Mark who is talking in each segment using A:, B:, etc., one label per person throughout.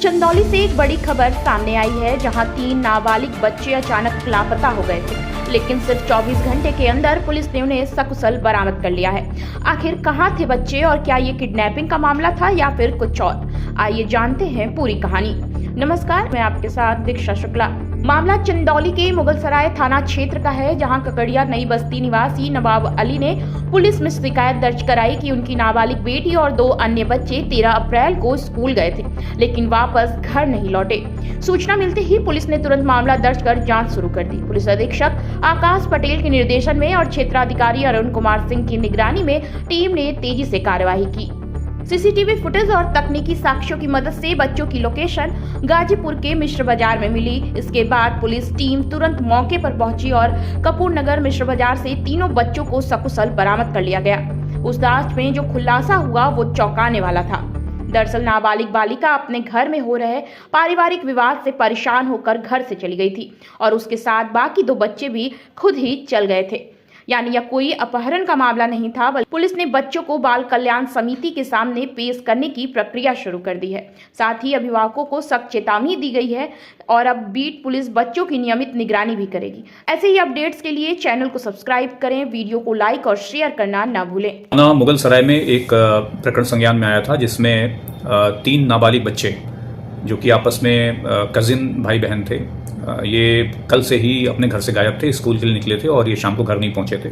A: चंदौली से एक बड़ी खबर सामने आई है, जहां 3 नाबालिग बच्चे अचानक लापता हो गए थे, लेकिन सिर्फ 24 घंटे के अंदर पुलिस ने उन्हें सकुशल बरामद कर लिया है। आखिर कहां थे बच्चे और क्या ये किडनैपिंग का मामला था या फिर कुछ और? आइए जानते हैं पूरी कहानी। नमस्कार, मैं आपके साथ दीक्षा शुक्ला। मामला चंदौली के मुगलसराय थाना क्षेत्र का है, जहां ककड़िया नई बस्ती निवासी नवाब अली ने पुलिस में शिकायत दर्ज कराई कि उनकी नाबालिग बेटी और 2 अन्य बच्चे 13 अप्रैल को स्कूल गए थे, लेकिन वापस घर नहीं लौटे। सूचना मिलते ही पुलिस ने तुरंत मामला दर्ज कर जांच शुरू कर दी। पुलिस अधीक्षक आकाश पटेल के निर्देशन में और क्षेत्राधिकारी अरुण कुमार सिंह की निगरानी में टीम ने तेजी से कार्यवाही की। सीसीटीवी फुटेज और तकनीकी साक्ष्यों की मदद से बच्चों की लोकेशन गाजीपुर के मिश्र बाजार में मिली। इसके बाद पुलिस टीम तुरंत मौके पर पहुंची और कपूर नगर मिश्र बाजार से तीनों बच्चों को सकुशल बरामद कर लिया गया। पूछताछ में जो खुलासा हुआ वो चौंकाने वाला था। दरअसल नाबालिग बालिका अपने घर में हो रहे पारिवारिक विवाद से परेशान होकर घर से चली गई थी और उसके साथ बाकी 2 बच्चे भी खुद ही चल गए थे। यानी यह कोई अपहरण का मामला नहीं था, बल्कि पुलिस ने बच्चों को बाल कल्याण समिति के सामने पेश करने की प्रक्रिया शुरू कर दी है। साथ ही अभिभावकों को सख्त चेतावनी दी गई है और अब बीट पुलिस बच्चों की नियमित निगरानी भी करेगी। ऐसे ही अपडेट्स के लिए चैनल को सब्सक्राइब करें, वीडियो को लाइक और शेयर करना न भूलें।
B: मुगलसराय में एक प्रकरण संज्ञान में आया था, जिसमें 3 नाबालिग बच्चे जो कि आपस में कजिन भाई बहन थे, ये कल से ही अपने घर से गायब थे, स्कूल के लिए निकले थे और ये शाम को घर नहीं पहुंचे थे।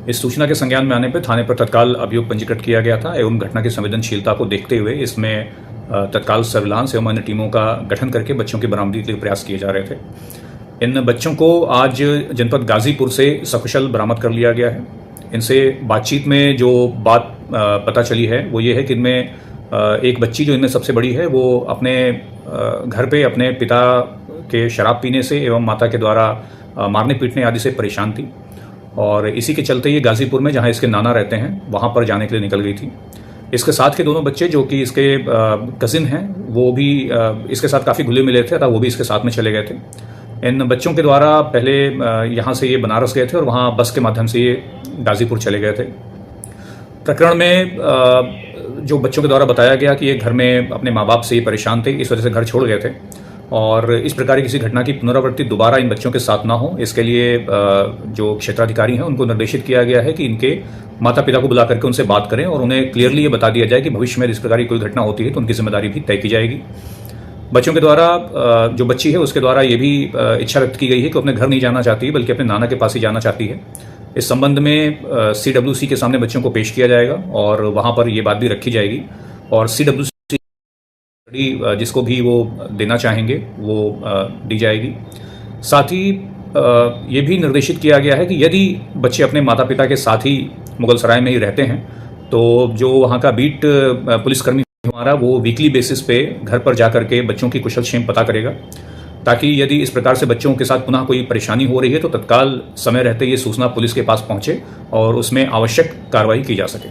B: इस सूचना के संज्ञान में आने पर थाने पर तत्काल अभियोग पंजीकृत किया गया था एवं घटना की संवेदनशीलता को देखते हुए इसमें तत्काल सर्विलांस एवं अन्य टीमों का गठन करके बच्चों की बरामदगी के लिए प्रयास किए जा रहे थे। इन बच्चों को आज जनपद गाजीपुर से सकुशल बरामद कर लिया गया है। इनसे बातचीत में जो बात पता चली है वो ये है कि इनमें एक बच्ची जो इनमें सबसे बड़ी है वो अपने घर पे अपने पिता के शराब पीने से एवं माता के द्वारा मारने पीटने आदि से परेशान थी और इसी के चलते ये गाजीपुर में जहां इसके नाना रहते हैं वहां पर जाने के लिए निकल गई थी। इसके साथ के दोनों बच्चे जो कि इसके कजिन हैं वो भी इसके साथ काफ़ी घुले मिले थे, अतः वो भी इसके साथ में चले गए थे। इन बच्चों के द्वारा पहले यहाँ से ये बनारस गए थे और वहाँ बस के माध्यम से ये गाजीपुर चले गए थे। प्रकरण में जो बच्चों के द्वारा बताया गया कि ये घर में अपने माँ बाप से ही परेशान थे, इस वजह से घर छोड़ गए थे और इस प्रकार की किसी घटना की पुनरावृत्ति दोबारा इन बच्चों के साथ ना हो, इसके लिए जो क्षेत्राधिकारी हैं उनको निर्देशित किया गया है कि इनके माता पिता को बुला करके उनसे बात करें और उन्हें क्लियरली ये बता दिया जाए कि भविष्य में इस प्रकार की कोई घटना होती है तो उनकी जिम्मेदारी भी तय की जाएगी। बच्चों के द्वारा जो बच्ची है उसके द्वारा ये भी इच्छा व्यक्त की गई है कि अपने घर नहीं जाना चाहती बल्कि अपने नाना के पास ही जाना चाहती है। इस संबंध में CWC के सामने बच्चों को पेश किया जाएगा और वहाँ पर ये बात भी रखी जाएगी और CWC जिसको भी वो देना चाहेंगे वो दी जाएगी। साथ ही ये भी निर्देशित किया गया है कि यदि बच्चे अपने माता पिता के साथ ही मुगलसराय में ही रहते हैं तो जो वहाँ का बीट पुलिसकर्मी हमारा वो वीकली बेसिस पे घर पर जा करके बच्चों की कुशल क्षेम पता करेगा, ताकि यदि इस प्रकार से बच्चों के साथ पुनः कोई परेशानी हो रही है तो तत्काल समय रहते ये सूचना पुलिस के पास पहुँचे और उसमें आवश्यक कार्रवाई की जा सके।